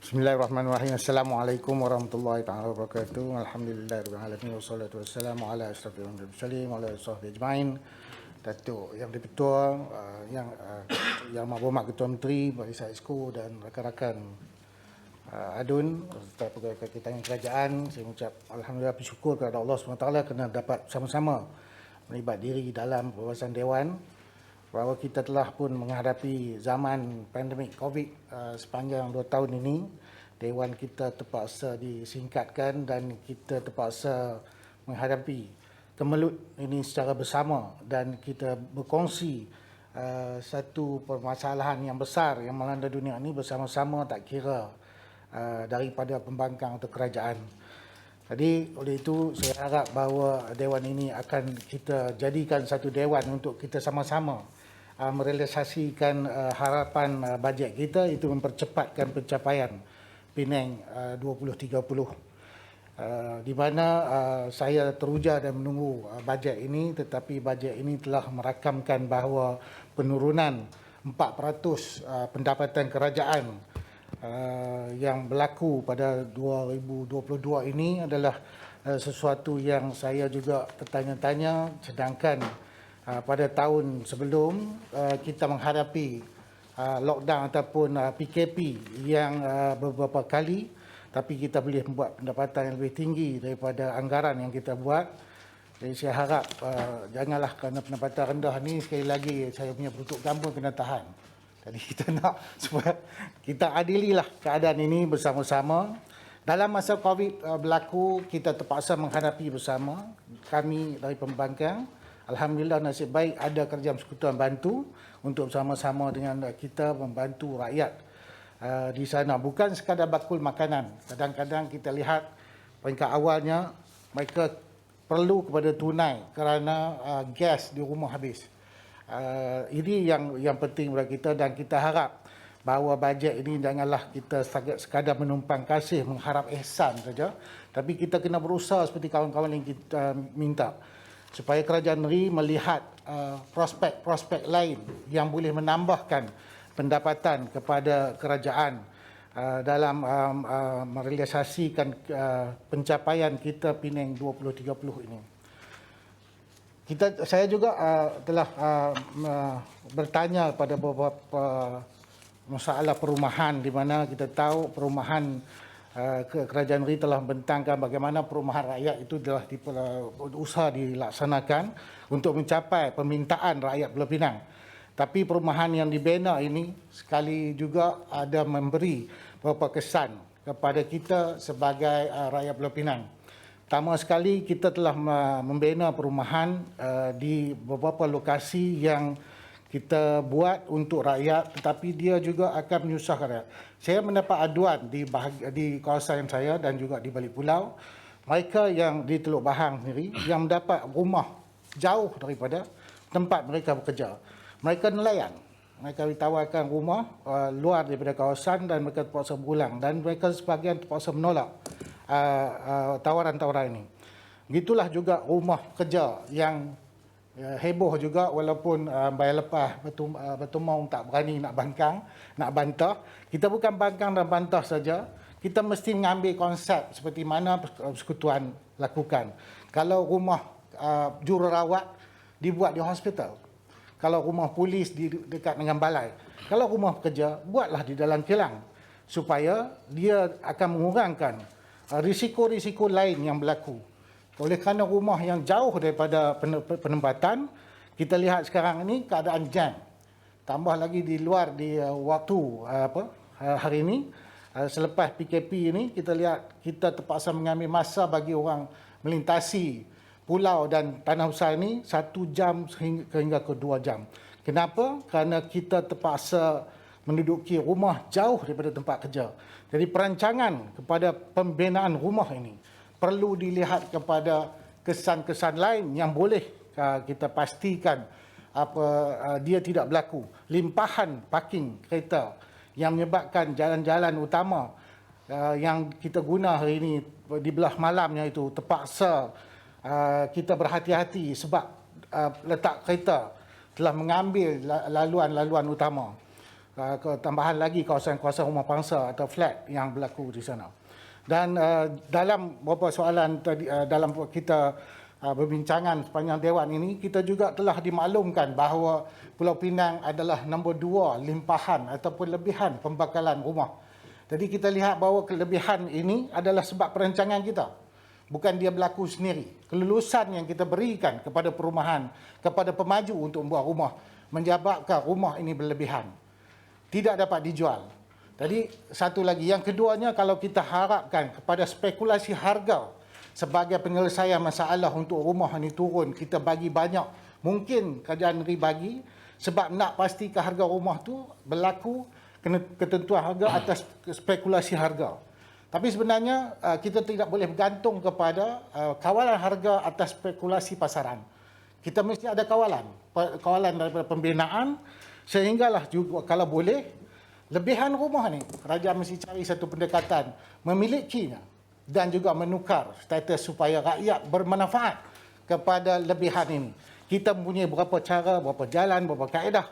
Bismillahirrahmanirrahim. Assalamualaikum warahmatullahi taala wabarakatuh. Alhamdulillahirabbil alamin wassalatu wassalamu ala asyrafil mursalin wa ala alihi wasahbihi ajmain. Datuk Yang di-Pertua, yang Mahmud Ketua Menteri, Barisan Exco dan rakan-rakan ADUN serta pegawai Kekitangan Kerajaan, saya mengucap alhamdulillah bersyukur kepada Allah SWT kerana dapat sama-sama melibat diri dalam perbahasan Dewan, bahawa kita telah pun menghadapi zaman pandemik COVID sepanjang 2 tahun ini. Dewan kita terpaksa disingkatkan dan kita terpaksa menghadapi kemelut ini secara bersama, dan kita berkongsi satu permasalahan yang besar yang melanda dunia ini bersama-sama, tak kira daripada pembangkang atau kerajaan. Jadi oleh itu saya harap bahawa Dewan ini akan kita jadikan satu Dewan untuk kita sama-sama merealisasikan harapan bajet kita, itu mempercepatkan pencapaian Penang 2030. Di mana saya teruja dan menunggu bajet ini, tetapi bajet ini telah merakamkan bahawa penurunan 4% pendapatan kerajaan yang berlaku pada 2022 ini adalah sesuatu yang saya juga tertanya-tanya, sedangkan pada tahun sebelum kita menghadapi lockdown ataupun PKP yang beberapa kali, tapi kita boleh membuat pendapatan yang lebih tinggi daripada anggaran yang kita buat. Jadi saya harap janganlah kerana pendapatan rendah ni, sekali lagi saya punya peruntuk gambut kena tahan. Jadi kita nak supaya kita adililah keadaan ini bersama-sama. Dalam masa COVID berlaku, kita terpaksa menghadapi bersama. Kami dari pembangkang, alhamdulillah nasib baik ada kerajaan persekutuan bantu untuk bersama-sama dengan kita membantu rakyat di sana. Bukan sekadar bakul makanan. Kadang-kadang kita lihat peringkat awalnya mereka perlu kepada tunai kerana gas di rumah habis. Ini yang penting bagi kita, dan kita harap bahawa bajet ini janganlah kita sekadar menumpang kasih, mengharap ihsan saja, tapi kita kena berusaha seperti kawan-kawan yang kita minta, supaya kerajaan negeri melihat prospek-prospek lain yang boleh menambahkan pendapatan kepada kerajaan dalam merealisasikan pencapaian kita Penang 2030 ini. Saya juga telah bertanya pada beberapa masalah perumahan, di mana kita tahu perumahan kerajaan negeri telah membentangkan bagaimana perumahan rakyat itu telah usaha dilaksanakan untuk mencapai permintaan rakyat Pulau Pinang. Tapi perumahan yang dibina ini sekali juga ada memberi beberapa kesan kepada kita sebagai rakyat Pulau Pinang. Pertama sekali, kita telah membina perumahan di beberapa lokasi yang kita buat untuk rakyat, tetapi dia juga akan menyusahkan rakyat. Saya mendapat aduan di kawasan saya dan juga di balik pulau, mereka yang di Teluk Bahang sendiri yang mendapat rumah jauh daripada tempat mereka bekerja. Mereka nelayan. Mereka ditawarkan rumah luar daripada kawasan dan mereka terpaksa berulang, dan mereka sebahagian terpaksa menolak tawaran-tawaran ini. Begitulah juga rumah kerja yang heboh juga, walaupun bayar lepas Batu Maung tak berani nak bangkang, nak bantah. Kita bukan bangkang dan bantah saja, kita mesti mengambil konsep seperti mana persekutuan lakukan. Kalau rumah jururawat dibuat di hospital, kalau rumah polis dekat dengan balai, kalau rumah pekerja buatlah di dalam kilang, supaya dia akan mengurangkan risiko-risiko lain yang berlaku. Oleh kerana rumah yang jauh daripada penempatan, kita lihat sekarang ini keadaan jam. Tambah lagi di luar di waktu hari ini, selepas PKP ini, kita lihat kita terpaksa mengambil masa bagi orang melintasi pulau dan tanah usaha ini 1 jam hingga ke 2 jam. Kenapa? Kerana kita terpaksa menduduki rumah jauh daripada tempat kerja. Jadi perancangan kepada pembinaan rumah ini perlu dilihat kepada kesan-kesan lain yang boleh kita pastikan dia tidak berlaku. Limpahan parking kereta yang menyebabkan jalan-jalan utama yang kita guna hari ini di belah malamnya itu terpaksa kita berhati-hati sebab letak kereta telah mengambil laluan-laluan utama. tambahan lagi kawasan-kawasan rumah pangsa atau flat yang berlaku di sana. Dan dalam beberapa soalan tadi, dalam kita berbincangan sepanjang Dewan ini, kita juga telah dimaklumkan bahawa Pulau Pinang adalah nombor 2 limpahan ataupun lebihan pembakalan rumah. Jadi kita lihat bahawa kelebihan ini adalah sebab perancangan kita. Bukan dia berlaku sendiri. Kelulusan yang kita berikan kepada perumahan, kepada pemaju untuk membuat rumah, menyebabkan rumah ini berlebihan. Tidak dapat dijual. Jadi satu lagi, yang keduanya, kalau kita harapkan kepada spekulasi harga sebagai penyelesaian masalah untuk rumah ini turun, kita bagi banyak, mungkin kerajaan negeri bagi, sebab nak pastikan harga rumah tu berlaku ketentuan harga atas spekulasi harga. Tapi sebenarnya kita tidak boleh bergantung kepada kawalan harga atas spekulasi pasaran. Kita mesti ada kawalan daripada pembinaan, sehinggalah juga kalau boleh, lebihan rumah ni, kerajaan mesti cari satu pendekatan memilikinya dan juga menukar status supaya rakyat bermanfaat kepada lebihan ini. Kita mempunyai beberapa cara, beberapa jalan, beberapa kaedah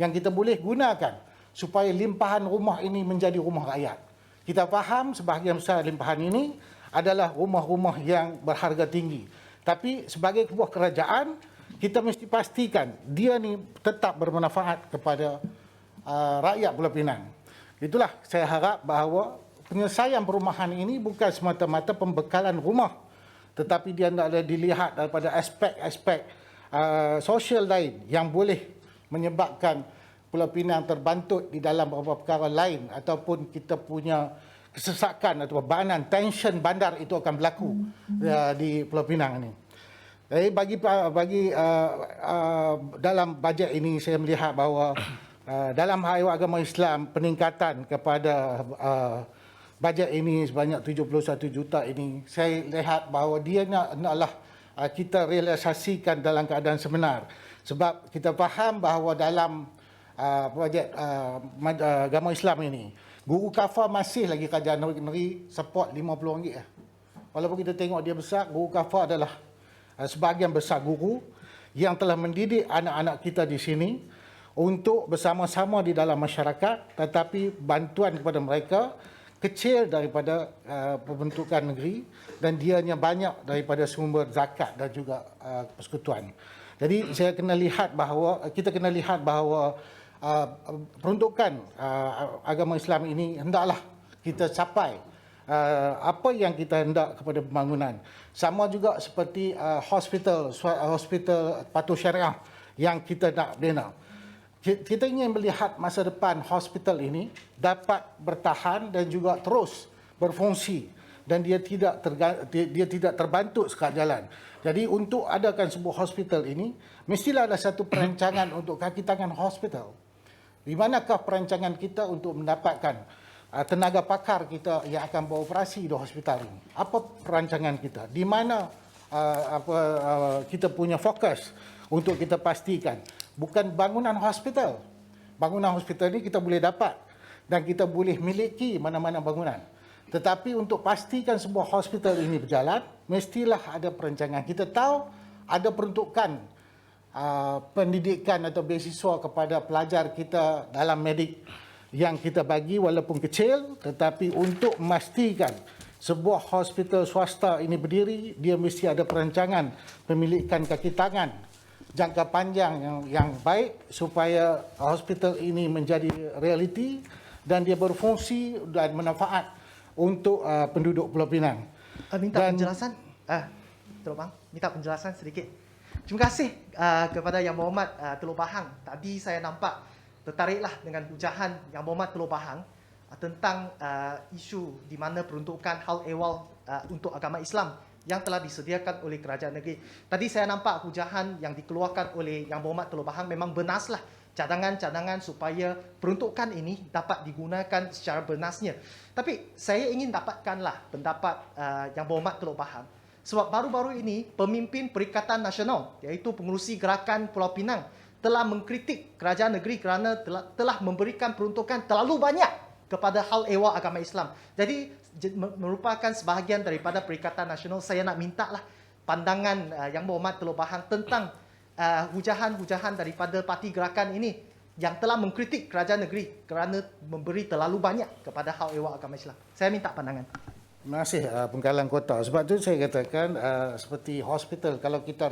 yang kita boleh gunakan supaya limpahan rumah ini menjadi rumah rakyat. Kita faham sebahagian besar limpahan ini adalah rumah-rumah yang berharga tinggi. Tapi sebagai sebuah kerajaan, kita mesti pastikan dia ni tetap bermanfaat kepada rakyat Pulau Pinang. Itulah saya harap bahawa penyelesaian perumahan ini bukan semata-mata pembekalan rumah, tetapi dia hendaklah dilihat daripada aspek-aspek sosial lain yang boleh menyebabkan Pulau Pinang terbantut di dalam beberapa perkara lain, ataupun kita punya kesesakan atau bebanan tension bandar itu akan berlaku di Pulau Pinang ini. Jadi bagi dalam bajet ini saya melihat bahawa dalam hal agama Islam, peningkatan kepada bajet ini sebanyak 71 juta ini, saya lihat bahawa dia naklah kita realisasikan dalam keadaan sebenar. Sebab kita faham bahawa dalam bajet agama Islam ini, guru kafar masih lagi kerajaan negeri support RM50. Walaupun kita tengok dia besar, guru kafar adalah sebahagian besar guru yang telah mendidik anak-anak kita di sini untuk bersama-sama di dalam masyarakat, tetapi bantuan kepada mereka kecil daripada pembentukan negeri dan dianya banyak daripada sumber zakat dan juga persekutuan. Jadi kita kena lihat bahawa peruntukan agama Islam ini hendaklah kita capai apa yang kita hendak kepada pembangunan. Sama juga seperti hospital patuh syariah yang kita nak bina. Kita ingin melihat masa depan hospital ini dapat bertahan dan juga terus berfungsi, dan dia tidak terbantut sekat jalan. Jadi untuk adakan sebuah hospital ini, mestilah ada satu perancangan untuk kaki tangan hospital. Di manakah perancangan kita untuk mendapatkan tenaga pakar kita yang akan beroperasi di hospital ini? Apa perancangan kita? Di mana kita punya fokus untuk kita pastikan? Bukan bangunan hospital. Bangunan hospital ini kita boleh dapat dan kita boleh miliki mana-mana bangunan. Tetapi untuk pastikan sebuah hospital ini berjalan, mestilah ada perancangan. Kita tahu ada peruntukan pendidikan atau beasiswa kepada pelajar kita dalam medik yang kita bagi walaupun kecil, tetapi untuk memastikan sebuah hospital swasta ini berdiri, dia mesti ada perancangan pemilikan kaki tangan jangka panjang yang baik supaya hospital ini menjadi realiti dan dia berfungsi dan manfaat untuk penduduk Pulau Pinang. Penjelasan, Teluk Bahang, minta penjelasan sedikit. Terima kasih kepada Yang Berhormat Teluk Bahang. Tadi saya nampak tertariklah dengan hujahan Yang Berhormat Teluk Bahang tentang isu di mana peruntukan hal ehwal untuk agama Islam yang telah disediakan oleh kerajaan negeri. Tadi saya nampak hujahan yang dikeluarkan oleh Yang Berhormat Teluk Bahang memang bernaslah cadangan-cadangan supaya peruntukan ini dapat digunakan secara bernasnya. Tapi saya ingin dapatkanlah pendapat Yang Berhormat Teluk Bahang, sebab baru-baru ini pemimpin Perikatan Nasional iaitu pengerusi Gerakan Pulau Pinang telah mengkritik kerajaan negeri kerana telah memberikan peruntukan terlalu banyak kepada hal ehwal agama Islam. Jadi merupakan sebahagian daripada Perikatan Nasional, saya nak mintalah pandangan Yang Berhormat Teluk Bahang tentang hujahan-hujahan daripada parti gerakan ini yang telah mengkritik kerajaan negeri kerana memberi terlalu banyak kepada hal ehwal agama Islam. Saya minta pandangan. Terima kasih Penggalang Kota. Sebab tu saya katakan seperti hospital, kalau kita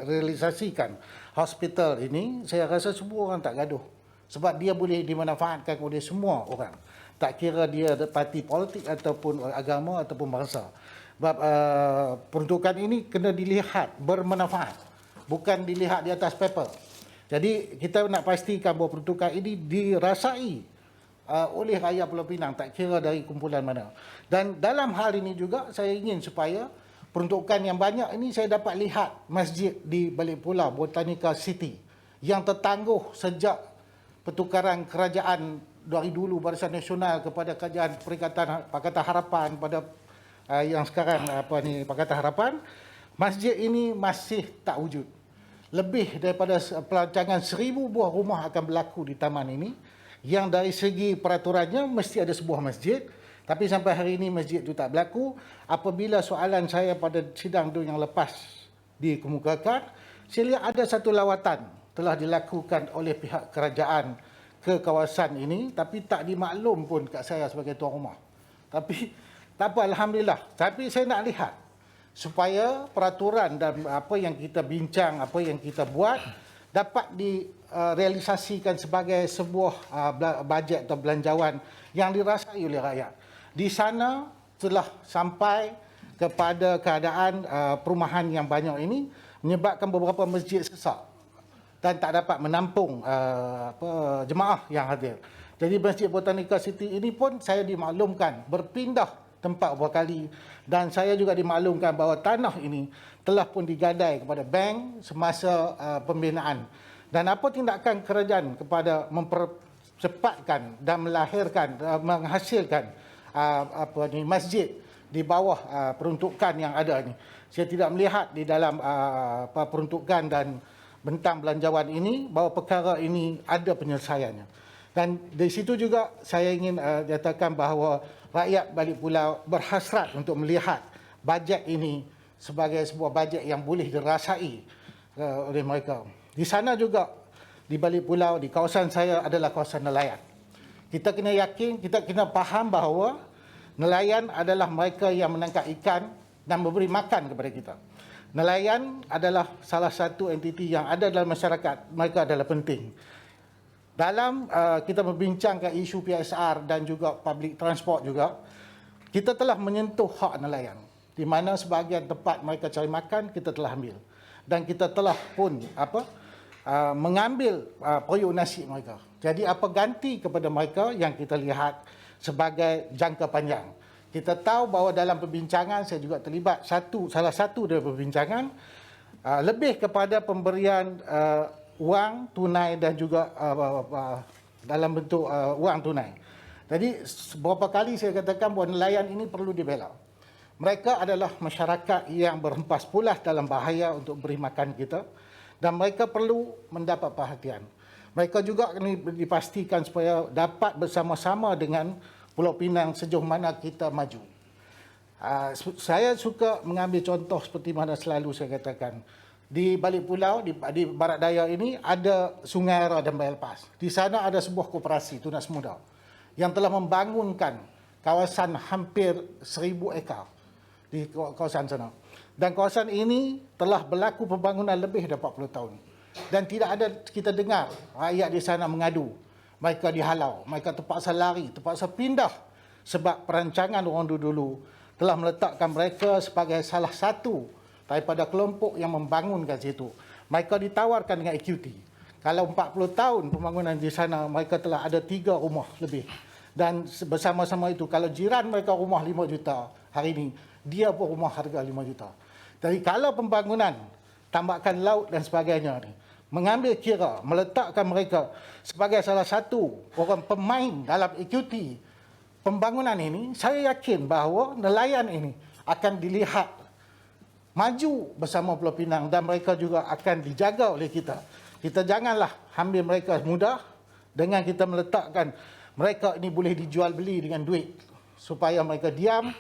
realisasikan hospital ini, saya rasa semua orang tak gaduh. Sebab dia boleh dimanfaatkan oleh semua orang. Tak kira dia parti politik ataupun agama ataupun bangsa. Sebab peruntukan ini kena dilihat bermanfaat. Bukan dilihat di atas paper. Jadi kita nak pastikan bahawa peruntukan ini dirasai oleh rakyat Pulau Pinang, tak kira dari kumpulan mana. Dan dalam hal ini juga saya ingin supaya peruntukan yang banyak ini saya dapat lihat masjid di balik pulau Botanica City yang tertangguh sejak pertukaran kerajaan dari dulu Barisan Nasional kepada kerajaan Pakatan Harapan pada yang sekarang Pakatan Harapan. Masjid ini masih tak wujud. Lebih daripada perancangan 1,000 buah rumah akan berlaku di taman ini, yang dari segi peraturannya mesti ada sebuah masjid, tapi sampai hari ini masjid itu tak berlaku. Apabila soalan saya pada sidang itu yang lepas dikemukakan, saya lihat ada satu lawatan telah dilakukan oleh pihak kerajaan ke kawasan ini, tapi tak dimaklum pun kat saya sebagai tuan rumah. Tapi tak apa, Alhamdulillah. Tapi saya nak lihat supaya peraturan dan apa yang kita bincang, apa yang kita buat dapat direalisasikan sebagai sebuah bajet atau belanjawan yang dirasai oleh rakyat. Di sana telah sampai kepada keadaan perumahan yang banyak ini menyebabkan beberapa masjid sesak dan tak dapat menampung jemaah yang hadir. Jadi Masjid Botanica City ini pun saya dimaklumkan berpindah tempat beberapa kali, dan saya juga dimaklumkan bahawa tanah ini telah pun digadai kepada bank semasa pembinaan. Dan apa tindakan kerajaan kepada mempercepatkan dan menghasilkan masjid di bawah peruntukan yang ada ini. Saya tidak melihat di dalam peruntukan dan bentang belanjawan ini bahawa perkara ini ada penyelesaiannya. Dan di situ juga saya ingin nyatakan bahawa rakyat balik pulau berhasrat untuk melihat bajet ini sebagai sebuah bajet yang boleh dirasai oleh mereka. Di sana juga, di balik pulau, di kawasan saya adalah kawasan nelayan. Kita kena yakin, kita kena faham bahawa nelayan adalah mereka yang menangkap ikan dan memberi makan kepada kita. Nelayan adalah salah satu entiti yang ada dalam masyarakat, mereka adalah penting. Dalam kita membincangkan isu PSR dan juga public transport juga, kita telah menyentuh hak nelayan, di mana sebahagian tempat mereka cari makan, kita telah ambil. Dan kita telah pun mengambil periuk nasi mereka. Jadi apa ganti kepada mereka yang kita lihat sebagai jangka panjang. Kita tahu bahawa dalam perbincangan, saya juga terlibat salah satu dari perbincangan, lebih kepada pemberian wang tunai dan juga dalam bentuk wang tunai. Jadi beberapa kali saya katakan bahawa nelayan ini perlu dibela. Mereka adalah masyarakat yang berhempas pulas dalam bahaya untuk beri makan kita, dan mereka perlu mendapat perhatian. Mereka juga dipastikan supaya dapat bersama-sama dengan Pulau Pinang sejauh mana kita maju. Saya suka mengambil contoh seperti mana selalu saya katakan. Di balik pulau, di barat daya ini, ada Sungai Ara dan Bayal Pas. Di sana ada sebuah koperasi, Tunas Muda, yang telah membangunkan kawasan hampir 1,000 ekar di kawasan sana. Dan kawasan ini telah berlaku pembangunan lebih dari 40 tahun. Dan tidak ada kita dengar rakyat di sana mengadu. Mereka dihalau, mereka terpaksa lari, terpaksa pindah. Sebab perancangan orang dulu telah meletakkan mereka sebagai salah satu daripada kelompok yang membangunkan situ. Mereka ditawarkan dengan equity. Kalau 40 tahun pembangunan di sana, mereka telah ada 3 rumah lebih. Dan bersama-sama itu, kalau jiran mereka rumah 5 juta hari ini, dia pun rumah harga 5 juta. Jadi kalau pembangunan, tambakan laut dan sebagainya ni, mengambil kira, meletakkan mereka sebagai salah satu orang pemain dalam equity pembangunan ini, saya yakin bahawa nelayan ini akan dilihat maju bersama Pulau Pinang dan mereka juga akan dijaga oleh kita. Kita janganlah ambil mereka mudah dengan kita meletakkan mereka ini boleh dijual beli dengan duit supaya mereka diam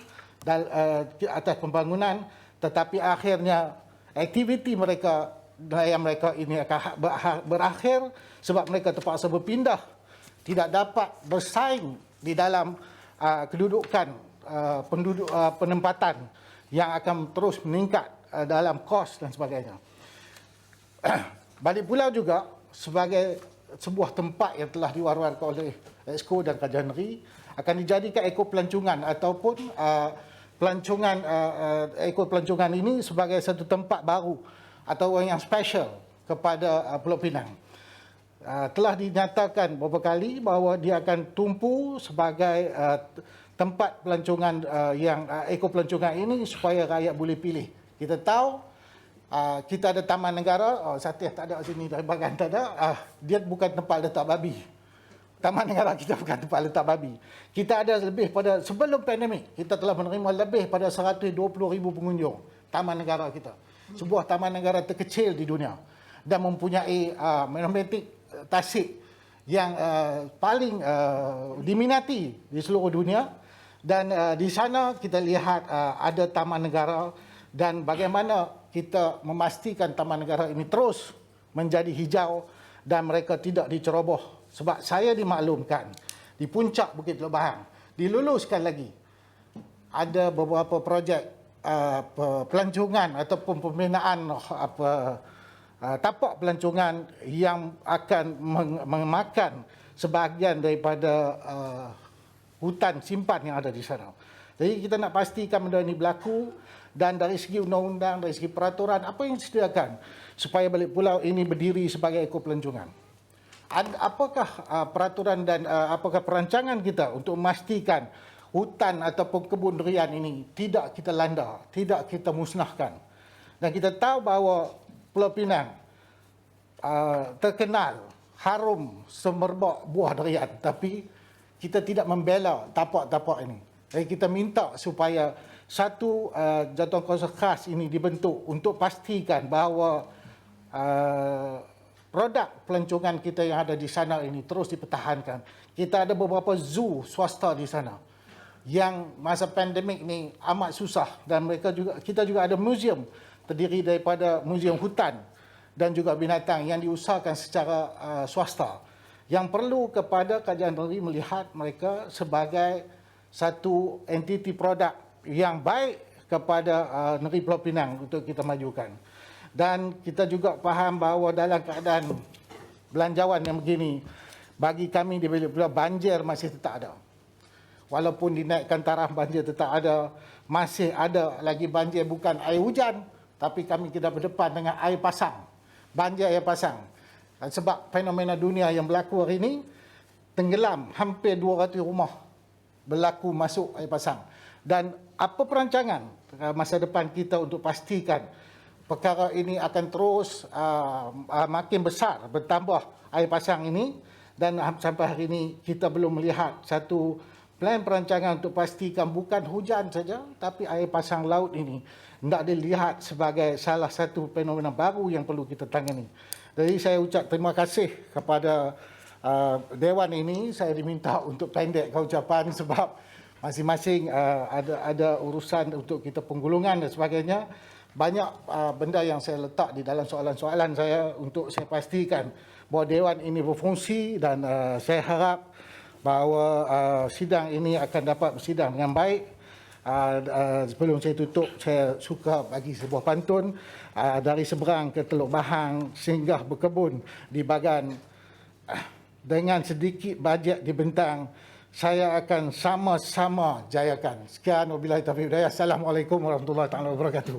atas pembangunan, tetapi akhirnya aktiviti mereka nelayan mereka ini akan berakhir sebab mereka terpaksa berpindah, tidak dapat bersaing di dalam kedudukan penempatan yang akan terus meningkat dalam kos dan sebagainya. Balik Pulau juga sebagai sebuah tempat yang telah diwar-warkan oleh Exco dan Kajian Negeri akan dijadikan ekopelancongan ataupun ekopelancongan ini sebagai satu tempat baru atau yang special kepada Pulau Pinang. Telah dinyatakan beberapa kali bahawa dia akan tumpu sebagai tempat pelancongan ekopelancongan ini supaya rakyat boleh pilih. Kita tahu kita ada taman negara, Satih tak ada sini, dari Bagan tak ada, dia bukan tempat letak babi. Taman negara kita bukan tempat letak babi. Kita ada lebih pada, sebelum pandemik, kita telah menerima lebih pada 120,000 pengunjung taman negara kita. Sebuah taman negara terkecil di dunia dan mempunyai magnetic tasik yang paling diminati di seluruh dunia. Dan di sana kita lihat ada taman negara dan bagaimana kita memastikan taman negara ini terus menjadi hijau dan mereka tidak diceroboh. Sebab saya dimaklumkan di puncak Bukit Teluk Bahang diluluskan lagi ada beberapa projek pelancongan ataupun pembinaan tapak pelancongan yang akan memakan sebahagian daripada hutan simpan yang ada di sana. Jadi kita nak pastikan benda ini berlaku dan dari segi undang-undang, dari segi peraturan, apa yang disediakan supaya Balik Pulau ini berdiri sebagai ekopelancongan. Apakah peraturan dan apakah perancangan kita untuk memastikan hutan ataupun kebun durian ini tidak kita landa, tidak kita musnahkan. Dan kita tahu bahawa Pulau Pinang terkenal harum semerbak buah durian, tapi kita tidak membela tapak-tapak ini. Jadi kita minta supaya satu jatuhan kuasa khas ini dibentuk untuk pastikan bahawa produk pelancongan kita yang ada di sana ini terus dipertahankan. Kita ada beberapa zoo swasta di sana yang masa pandemik ni amat susah dan kita juga ada museum terdiri daripada museum hutan dan juga binatang yang diusahakan secara swasta yang perlu kepada Kajian Negeri melihat mereka sebagai satu entiti produk yang baik kepada negeri Pulau Pinang untuk kita majukan. Dan kita juga faham bahawa dalam keadaan belanjawan yang begini, bagi kami di Balik Pulau, banjir masih tetap ada. Walaupun dinaikkan taraf, banjir tetap ada. Masih ada lagi banjir bukan air hujan, tapi kami kita berdepan dengan air pasang. Banjir air pasang. Dan sebab fenomena dunia yang berlaku hari ini, tenggelam hampir 200 rumah berlaku masuk air pasang. Dan apa perancangan masa depan kita untuk pastikan perkara ini akan terus makin besar, bertambah air pasang ini, dan sampai hari ini kita belum melihat satu plan perancangan untuk pastikan bukan hujan saja, tapi air pasang laut ini tidak dilihat sebagai salah satu fenomena baru yang perlu kita tangani. Jadi saya ucap terima kasih kepada Dewan ini. Saya diminta untuk pendekkan ucapan sebab masing-masing ada urusan untuk kita penggulungan dan sebagainya. Banyak benda yang saya letak di dalam soalan-soalan saya untuk saya pastikan bahawa Dewan ini berfungsi dan saya harap bahawa sidang ini akan dapat bersidang dengan baik. Sebelum saya tutup, saya suka bagi sebuah pantun dari seberang ke Teluk Bahang singgah berkebun di Bagan. Dengan sedikit bajet dibentang, saya akan sama-sama jayakan. Sekian, wabillahi taufiq wal hidayah. Assalamualaikum warahmatullahi wabarakatuh.